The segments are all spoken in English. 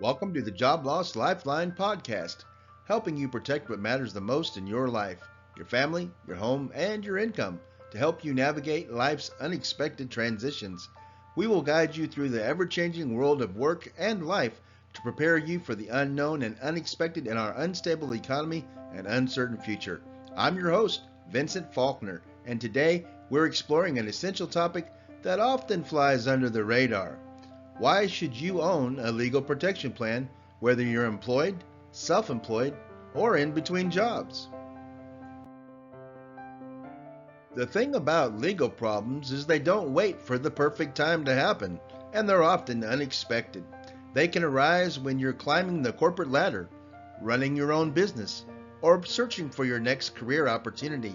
Welcome to the Job Loss Lifeline podcast, helping you protect what matters the most in your life, your family, your home, and your income to help you navigate life's unexpected transitions. We will guide you through the ever-changing world of work and life to prepare you for the unknown and unexpected in our unstable economy and uncertain future. I'm your host, Vincent Faulkner, and today we're exploring an essential topic that often flies under the radar. Why should you own a legal protection plan, whether you're employed, self-employed, or in between jobs? The thing about legal problems is they don't wait for the perfect time to happen, and they're often unexpected. They can arise when you're climbing the corporate ladder, running your own business, or searching for your next career opportunity.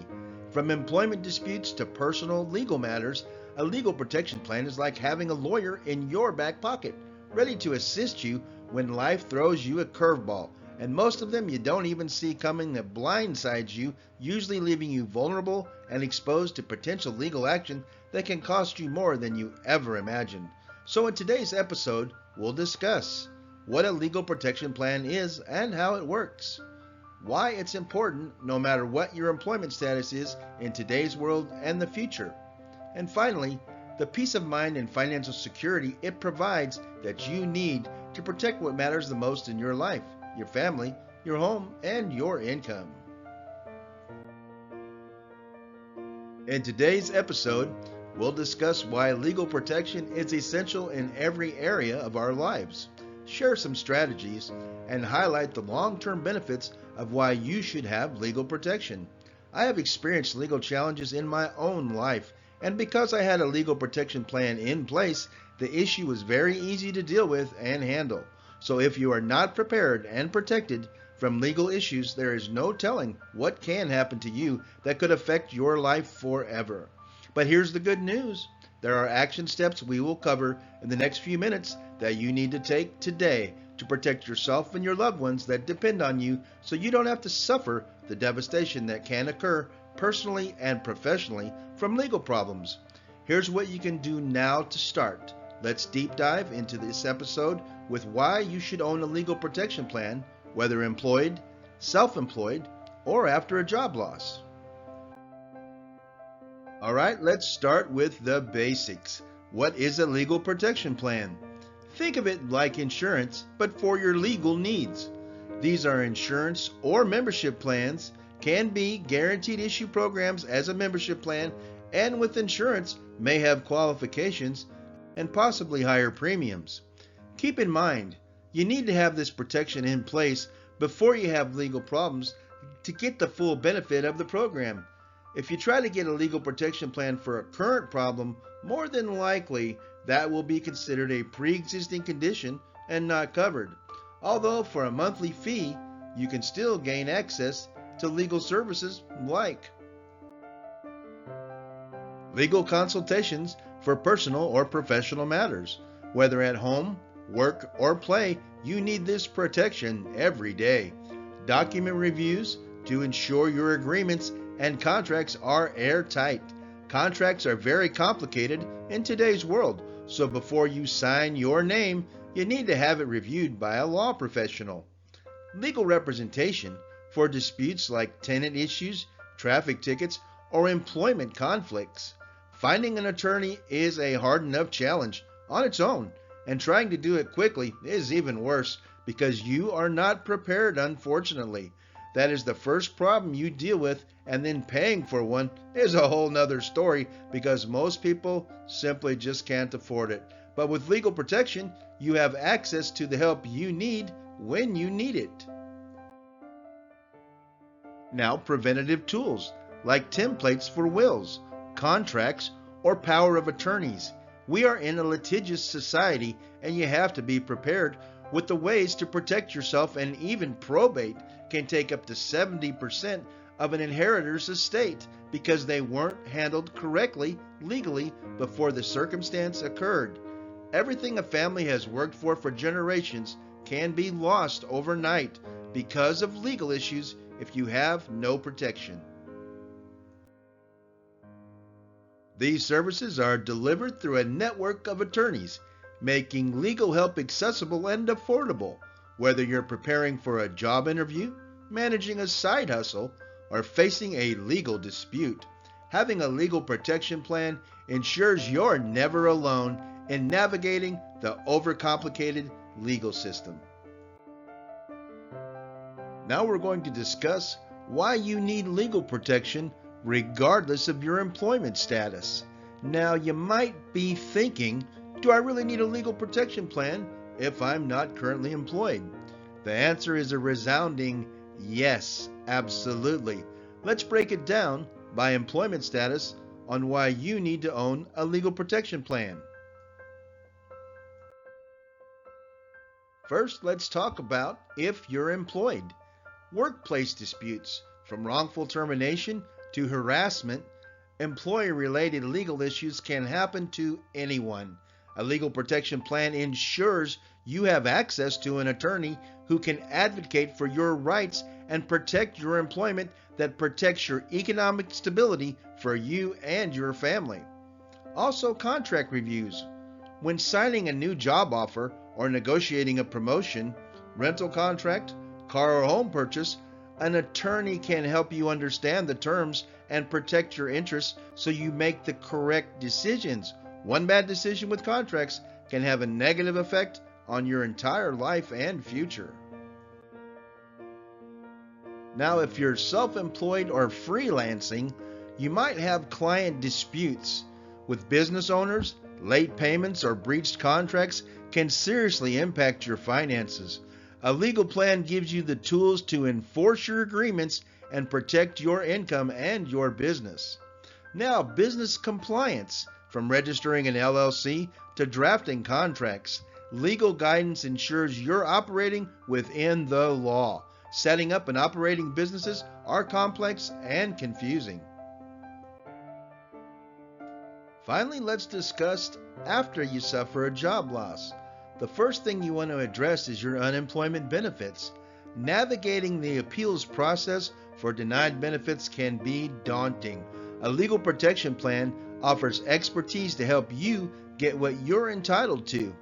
From employment disputes to personal legal matters, a legal protection plan is like having a lawyer in your back pocket, ready to assist you when life throws you a curveball, and most of them you don't even see coming that blindsides you, usually leaving you vulnerable and exposed to potential legal action that can cost you more than you ever imagined. So in today's episode, we'll discuss what a legal protection plan is and how it works, why it's important no matter what your employment status is in today's world and the future, and finally, the peace of mind and financial security it provides that you need to protect what matters the most in your life, your family, your home, and your income. In today's episode, we'll discuss why legal protection is essential in every area of our lives, share some strategies, and highlight the long-term benefits of why you should have legal protection. I have experienced legal challenges in my own life, and because I had a legal protection plan in place, the issue was very easy to deal with and handle. So if you are not prepared and protected from legal issues, there is no telling what can happen to you that could affect your life forever. But here's the good news. There are action steps we will cover in the next few minutes that you need to take today to protect yourself and your loved ones that depend on you, so you don't have to suffer the devastation that can occur personally and professionally from legal problems. Here's what you can do now to start. Let's deep dive into this episode with why you should own a legal protection plan, whether employed, self-employed, or after a job loss. All right, let's start with the basics. What is a legal protection plan? Think of it like insurance, but for your legal needs. These are insurance or membership plans, can be guaranteed issue programs as a membership plan, and with insurance may have qualifications and possibly higher premiums. Keep in mind, you need to have this protection in place before you have legal problems to get the full benefit of the program. If you try to get a legal protection plan for a current problem, more than likely that will be considered a pre-existing condition and not covered. Although for a monthly fee, you can still gain access to legal services like legal consultations for personal or professional matters. Whether at home, work, or play, you need this protection every day. Document reviews to ensure your agreements and contracts are airtight. Contracts are very complicated in today's world, so before you sign your name, you need to have it reviewed by a law professional. Legal representation for disputes like tenant issues, traffic tickets, or employment conflicts. Finding an attorney is a hard enough challenge on its own, and trying to do it quickly is even worse because you are not prepared, unfortunately. That is the first problem you deal with, and then paying for one is a whole nother story because most people simply just can't afford it. But with legal protection, you have access to the help you need when you need it. Now, preventative tools like templates for wills, contracts, or power of attorneys. We are in a litigious society, and you have to be prepared with the ways to protect yourself, and even probate can take up to 70% of an inheritor's estate because they weren't handled correctly legally before the circumstance occurred. Everything a family has worked for generations can be lost overnight because of legal issues if you have no protection. These services are delivered through a network of attorneys, making legal help accessible and affordable. Whether you're preparing for a job interview, managing a side hustle, or facing a legal dispute, having a legal protection plan ensures you're never alone in navigating the overcomplicated legal system. Now we're going to discuss why you need legal protection regardless of your employment status. Now you might be thinking, do I really need a legal protection plan if I'm not currently employed? The answer is a resounding yes, absolutely. Let's break it down by employment status on why you need to own a legal protection plan. First, let's talk about if you're employed. Workplace disputes, from wrongful termination to harassment, employee-related legal issues can happen to anyone. A legal protection plan ensures you have access to an attorney who can advocate for your rights and protect your employment that protects your economic stability for you and your family. Also, contract reviews. When signing a new job offer or negotiating a promotion, rental contract, car or home purchase, an attorney can help you understand the terms and protect your interests so you make the correct decisions. One bad decision with contracts can have a negative effect on your entire life and future. Now, if you're self-employed or freelancing, you might have client disputes. With business owners, late payments or breached contracts can seriously impact your finances. A legal plan gives you the tools to enforce your agreements and protect your income and your business. Now, business compliance, from registering an LLC to drafting contracts, legal guidance ensures you're operating within the law. Setting up and operating businesses are complex and confusing. Finally, let's discuss after you suffer a job loss. The first thing you want to address is your unemployment benefits. Navigating the appeals process for denied benefits can be daunting. A legal protection plan offers expertise to help you get what you're entitled to.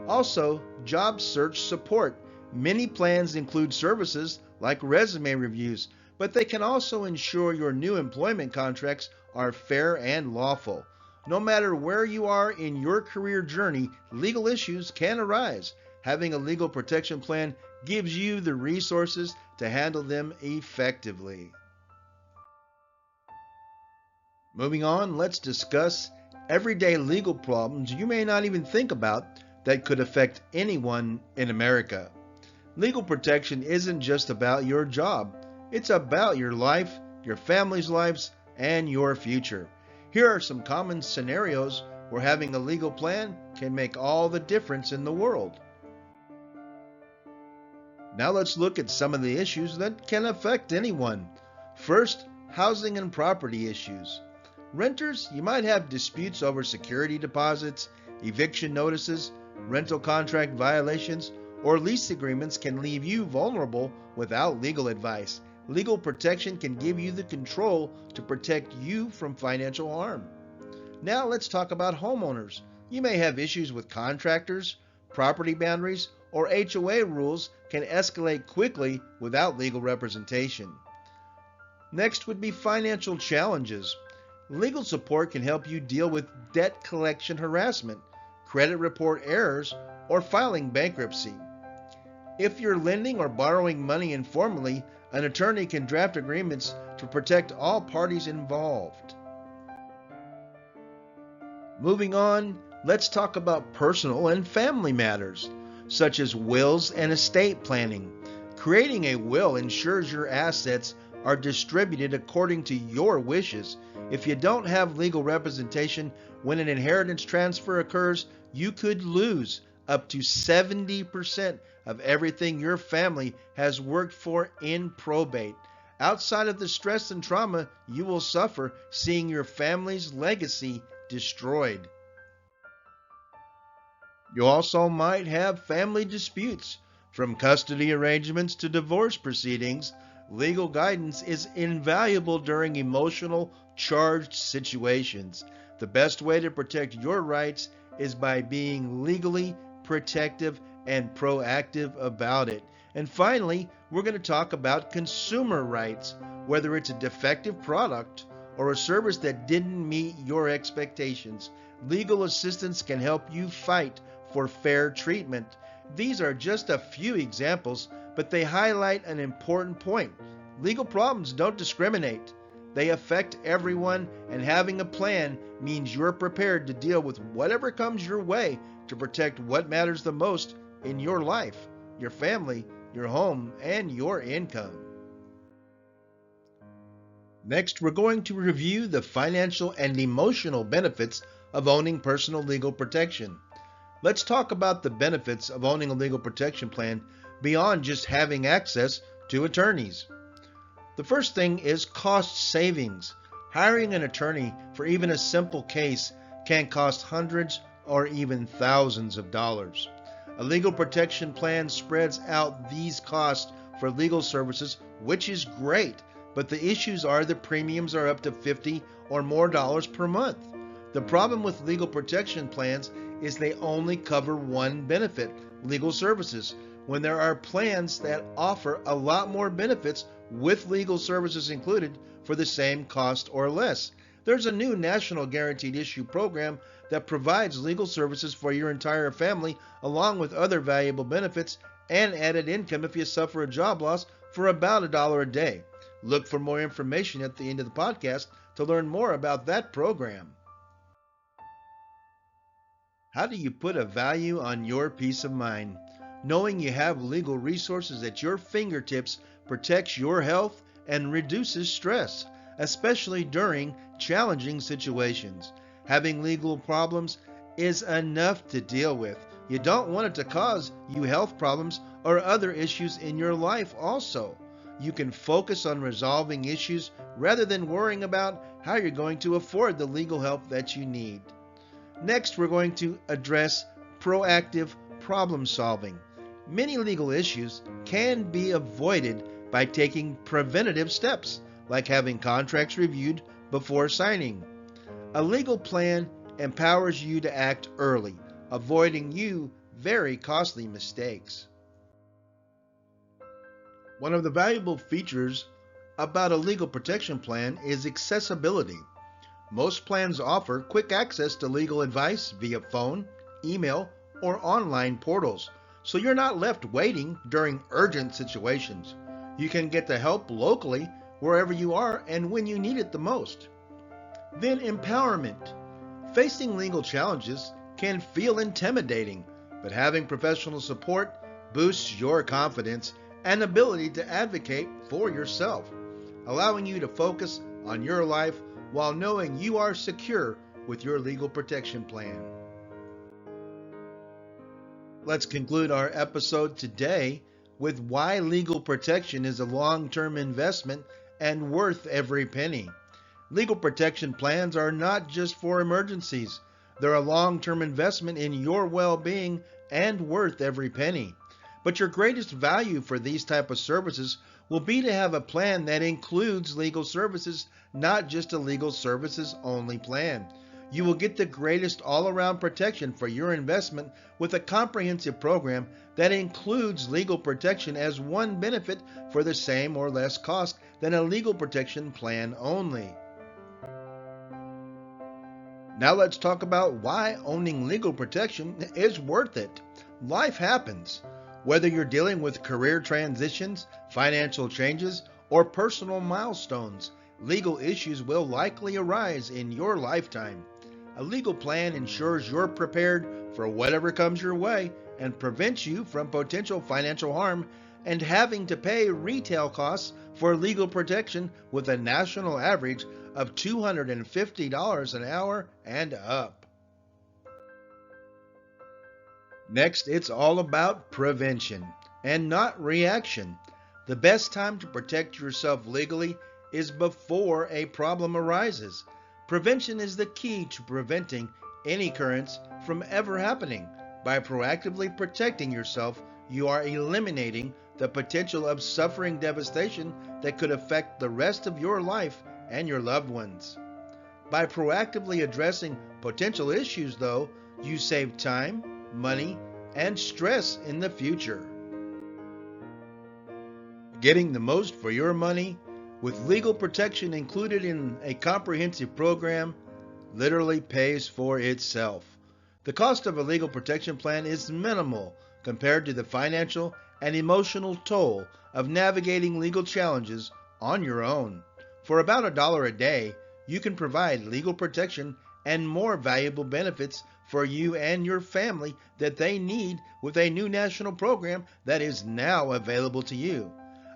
Also, job search support. Many plans include services like resume reviews, but they can also ensure your new employment contracts are fair and lawful. No matter where you are in your career journey, legal issues can arise. Having a legal protection plan gives you the resources to handle them effectively. Moving on, let's discuss everyday legal problems you may not even think about that could affect anyone in America. Legal protection isn't just about your job. It's about your life, your family's lives, and your future. Here are some common scenarios where having a legal plan can make all the difference in the world. Now let's look at some of the issues that can affect anyone. First, housing and property issues. Renters, you might have disputes over security deposits, eviction notices, rental contract violations, or lease agreements can leave you vulnerable without legal advice. Legal protection can give you the control to protect you from financial harm. Now let's talk about homeowners. You may have issues with contractors, property boundaries, or HOA rules can escalate quickly without legal representation. Next would be financial challenges. Legal support can help you deal with debt collection harassment, credit report errors, or filing bankruptcy. If you're lending or borrowing money informally, an attorney can draft agreements to protect all parties involved. Moving on, let's talk about personal and family matters, such as wills and estate planning. Creating a will ensures your assets are distributed according to your wishes. If you don't have legal representation when an inheritance transfer occurs, you could lose up to 70% of everything your family has worked for in probate. Outside of the stress and trauma you will suffer seeing your family's legacy destroyed. You also might have family disputes. From custody arrangements to divorce proceedings, legal guidance is invaluable during emotional, charged situations. The best way to protect your rights is by being legally protective and proactive about it. And finally, we're going to talk about consumer rights, whether it's a defective product or a service that didn't meet your expectations. Legal assistance can help you fight for fair treatment. These are just a few examples, but they highlight an important point. Legal problems don't discriminate. They affect everyone, and having a plan means you're prepared to deal with whatever comes your way to protect what matters the most in your life, your family, your home, and your income. Next, we're going to review the financial and emotional benefits of owning personal legal protection. Let's talk about the benefits of owning a legal protection plan beyond just having access to attorneys. The first thing is cost savings. Hiring an attorney for even a simple case can cost hundreds or even thousands of dollars. A legal protection plan spreads out these costs for legal services, which is great, but the issues are the premiums are up to $50 or more per month. The problem with legal protection plans is they only cover one benefit, legal services, when there are plans that offer a lot more benefits with legal services included for the same cost or less. There's a new national guaranteed issue program that provides legal services for your entire family, along with other valuable benefits and added income if you suffer a job loss, for about $1 a day. Look for more information at the end of the podcast to learn more about that program. How do you put a value on your peace of mind? Knowing you have legal resources at your fingertips protects your health and reduces stress, especially during challenging situations. Having legal problems is enough to deal with. You don't want it to cause you health problems or other issues in your life also. You can focus on resolving issues rather than worrying about how you're going to afford the legal help that you need. Next, we're going to address proactive problem solving. Many legal issues can be avoided by taking preventative steps, like having contracts reviewed before signing. A legal plan empowers you to act early, avoiding you very costly mistakes. One of the valuable features about a legal protection plan is accessibility. Most plans offer quick access to legal advice via phone, email, or online portals, so you're not left waiting during urgent situations. You can get the help locally wherever you are and when you need it the most. Then empowerment. Facing legal challenges can feel intimidating, but having professional support boosts your confidence and ability to advocate for yourself, allowing you to focus on your life while knowing you are secure with your legal protection plan. Let's conclude our episode today with why legal protection is a long-term investment and worth every penny. Legal protection plans are not just for emergencies. They're a long-term investment in your well-being and worth every penny. But your greatest value for these type of services will be to have a plan that includes legal services, not just a legal services only plan. You will get the greatest all-around protection for your investment with a comprehensive program that includes legal protection as one benefit for the same or less cost than a legal protection plan only. Now let's talk about why owning legal protection is worth it. Life happens. Whether you're dealing with career transitions, financial changes, or personal milestones, legal issues will likely arise in your lifetime. A legal plan ensures you're prepared for whatever comes your way and prevents you from potential financial harm and having to pay retail costs for legal protection with a national average of $250 an hour and up. Next, it's all about prevention and not reaction. The best time to protect yourself legally is before a problem arises. Prevention is the key to preventing any occurrence from ever happening. By proactively protecting yourself, you are eliminating the potential of suffering devastation that could affect the rest of your life and your loved ones. By proactively addressing potential issues, though, You save time, money, and stress in the future. Getting the most for your money with legal protection included in a comprehensive program literally pays for itself. The cost of a legal protection plan is minimal compared to the financial and emotional toll of navigating legal challenges on your own. For about $1 a day, you can provide legal protection and more valuable benefits for you and your family that they need with a new national program that is now available to you.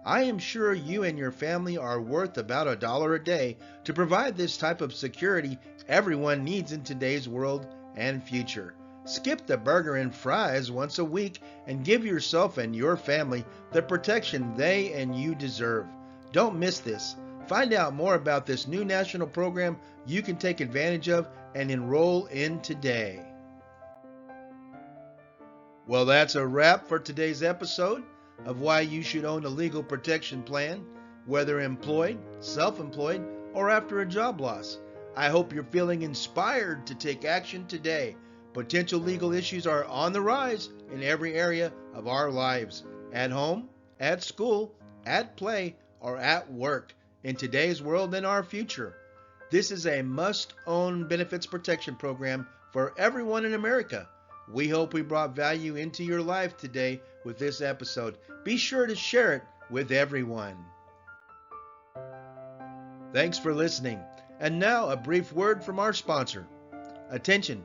I am sure you and your family are worth about $1 a day to provide this type of security everyone needs in today's world and future. Skip the burger and fries once a week and give yourself and your family the protection they and you deserve. Don't miss this. Find out more about this new national program you can take advantage of and enroll in today. Well, that's a wrap for today's episode of why you should own a legal protection plan, whether employed, self-employed, or after a job loss. I hope you're feeling inspired to take action today. Potential legal issues are on the rise in every area of our lives, at home, at school, at play, or at work, in today's world and our future. This is a must-own benefits protection program for everyone in America. We hope we brought value into your life today with this episode. Be sure to share it with everyone. Thanks for listening. And now a brief word from our sponsor. Attention,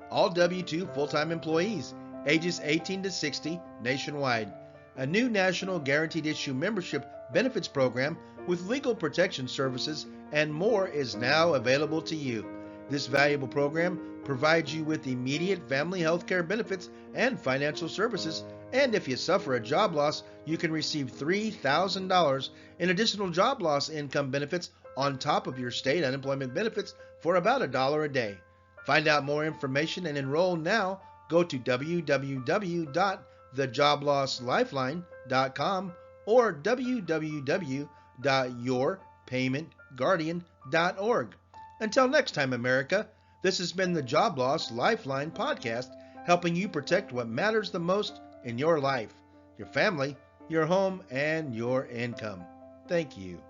all W-2 full-time employees, ages 18 to 60 nationwide. A new national guaranteed issue membership benefits program with legal protection services and more is now available to you. This valuable program provides you with immediate family health care benefits and financial services, and if you suffer a job loss, you can receive $3,000 in additional job loss income benefits on top of your state unemployment benefits for about $1 a day. Find out more information and enroll now. Go to www.thejoblosslifeline.com or www.yourpaymentguardian.org. Until next time, America, this has been the Job Loss Lifeline podcast, helping you protect what matters the most in your life, your family, your home, and your income. Thank you.